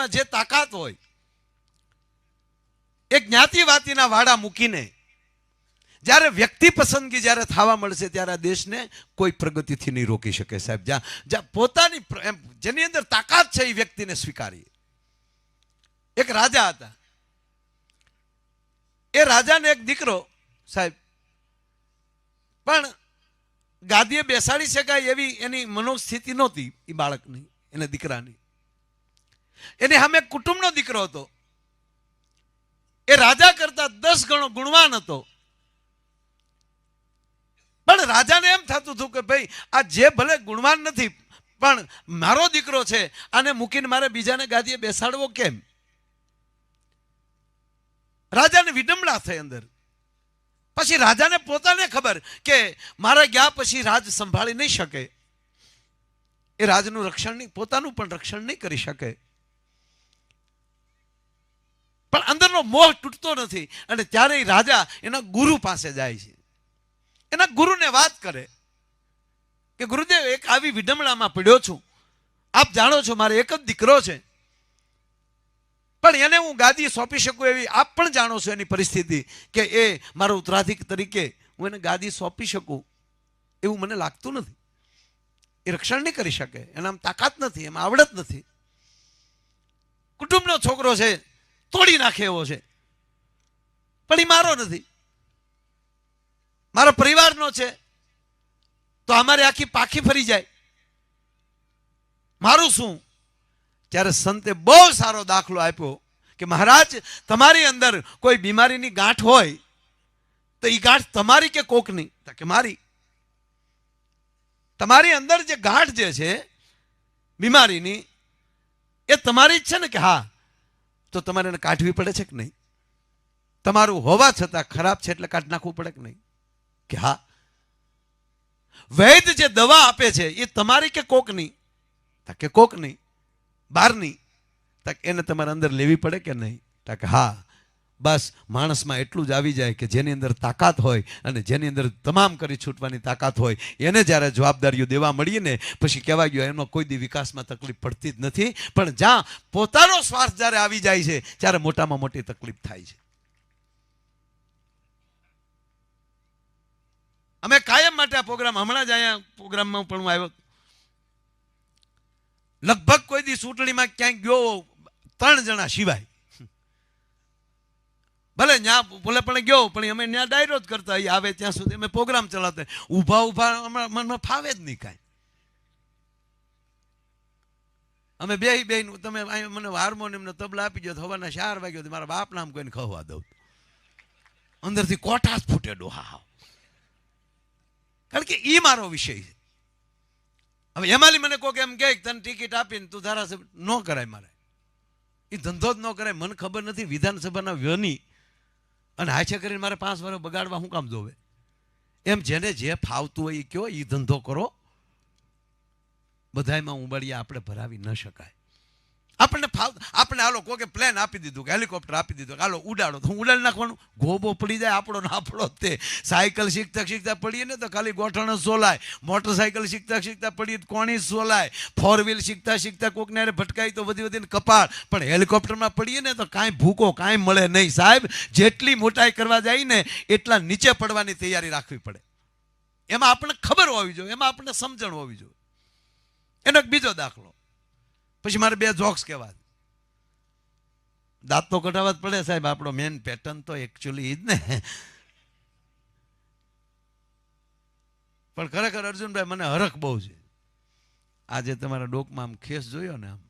પરિવારમાં જે તાકાત હોય, એક જ્ઞાતિવાતીના વાડા મૂકીને જ્યારે વ્યક્તિ પસંદગી જ્યારે થવા મળશે ત્યારે આ દેશને કોઈ પ્રગતિથી નહીં રોકી શકે સાહેબ. જ્યાં પોતાની જેની અંદર તાકાત છે એ વ્યક્તિને સ્વીકારીએ. એક રાજા હતા, એ રાજાને એક દીકરો સાહેબ, પણ ગાદીએ બેસાડી શકાય એવી એની મનોસ્થિતિ નહોતી એ બાળકની, એને દીકરાની. એની સામે કુટુંબનો દીકરો હતો, એ રાજા કરતા 10 ગણો ગુણવાન હતો. પણ રાજાને એમ થતું હતું કે ભાઈ આ જે ભલે ગુણવાન નથી પણ મારો દીકરો છે, આને મૂકીને મારે બીજાને ગાદીએ બેસાડવો કેમ? રાજાને વિડંબણા થઈ અંદર. પછી રાજાને પોતાને ખબર કે મારા ગયા પછી રાજ સંભાળી નહીં શકે, એ રાજનું રક્ષણ નહીં, પોતાનું પણ રક્ષણ નહીં કરી શકે. પણ અંદરનો મોહ તૂટતો નથી. અને ત્યારે રાજા એના ગુરુ પાસે જાય છે, એના ગુરુને વાત કરે કે ગુરુદેવ, એક આવી વિડંબણામાં પડ્યો છું, આપ જાણો છો મારે એક જ દીકરો છે, પણ એને હું ગાદી સોંપી શકું એવી આપ પણ જાણો છો એની પરિસ્થિતિ, કે એ મારો ઉત્તરાધિક તરીકે હું એને ગાદી સોંપી શકું એવું મને લાગતું નથી. એ રક્ષણ નહીં કરી શકે, એનામાં તાકાત નથી, એમાં આવડત નથી. કુટુંબનો છોકરો છે, તોડી નાખે એવો છે, પણ એ મારો નથી, મારા પરિવારનો છે, તો અમારે આખી પાખી ફરી જાય, મારું શું? ત્યારે સંતે બહુ સારો દાખલો આપ્યો કે મહારાજ, તમારી અંદર કોઈ બીમારીની ગાંઠ હોય તો એ ગાંઠ તમારી કે કોકની? કે મારી. તમારી અંદર જે ગાંઠ જે છે બીમારીની, એ તમારી જ છે ને? કે હા. તો તમારે એને કાઢવી પડે છે કે નહીં? તમારું હોવા છતાં ખરાબ છે એટલે કાઢી નાખવું પડે કે નહીં? કે હા. વૈદ જે દવા આપે છે એ તમારી કે કોકની? કે કોકની, બહારની. એને તમારે અંદર લેવી પડે કે નહીં? કે હા. બસ માણસમાં એટલું જ આવી જાય કે જેની અંદર તાકાત હોય અને જેની અંદર તમામ કરી છૂટવાની તાકાત હોય, એને જ્યારે જવાબદારીઓ દેવા મળીએ ને પછી કહેવાય ગયું એમાં કોઈ દી વિકાસમાં તકલીફ પડતી જ નથી. પણ જ્યાં પોતાનો સ્વાર્થ જ્યારે આવી જાય છે ત્યારે મોટામાં મોટી તકલીફ થાય છે. અમે કાયમ માટે આ પ્રોગ્રામ, હમણાં જ અહીંયા પ્રોગ્રામમાં પણ હું આવ્યો, લગભગ કોઈ દી ચૂંટણીમાં ક્યાંક ગયો 3 જણા સિવાય, ભલે ત્યાં ભલે પણ ગયો પણ અમે ત્યાં ડાયરો જ કરતા આવે ત્યાં સુધી અમે પ્રોગ્રામ ચલાવતા. ઊભા મનમાં ફાવે જ નહીં કાંઈ. અમે બે તમે મને હાર્મોનિયમ ને તબલા આપી ગયો, સવારના 4 વાગ્યો મારા બાપ નામ કોઈને ખવવા દઉં, અંદરથી કોઠા જ ફૂટે ડોહા. કારણ કે એ મારો વિષય છે. હવે એમાંલી મને કોઈક એમ કહે તને ટિકિટ આપીને તું ધારાસભ્ય, ન કરાય મારે. એ ધંધો જ ન કરાય. મને ખબર નથી વિધાનસભાના વ્યની અને હાચે કરીને મારે 5 વર્ષ બગાડવા શું કામ જોવે? એમ જેને જે ફાવતું હોય એ કયો, એ ધંધો કરો. બધાયમાં ઉંબળિયા આપણે ભરાવી ન શકાય. આપણે હાલો કોઈ પ્લેન આપી દીધું કે હેલિકોપ્ટર આપી દીધું કે હાલો ઉડાડો, તો હું ઉડાડી નાખવાનું? ગોબો પડી જાય આપણો ને આપણો તે. સાયકલ શીખતા પડીએ ને તો ખાલી ગોઠણ જ સોલાય, મોટરસાયકલ શીખતા પડીએ તો કોણી જ સોલાય, 4 વ્હીલ શીખતા કોકને ભટકાય તો વધીને કપાળ. પણ હેલિકોપ્ટરમાં પડીએ ને તો કાંઈ ભૂકો કાંઈ મળે નહીં સાહેબ. જેટલી મોટાઈ કરવા જાય ને એટલા નીચે પડવાની તૈયારી રાખવી પડે. એમાં આપણને ખબર હોવી જોઈએ, એમાં આપણને સમજણ હોવી જોઈએ. એનો એક બીજો દાખલો, પછી મારે 2 જોક્સ કહેવા. દાંત તો કઢાવવા જ પડે સાહેબ, આપણો મેન પેટર્ન તો એકચ્યુઅલી જ ને. પણ ખરેખર અર્જુનભાઈ મને હરખ બહુ છે. આજે તમારા ડોકમાં આમ ખેસ જોયો ને, આમ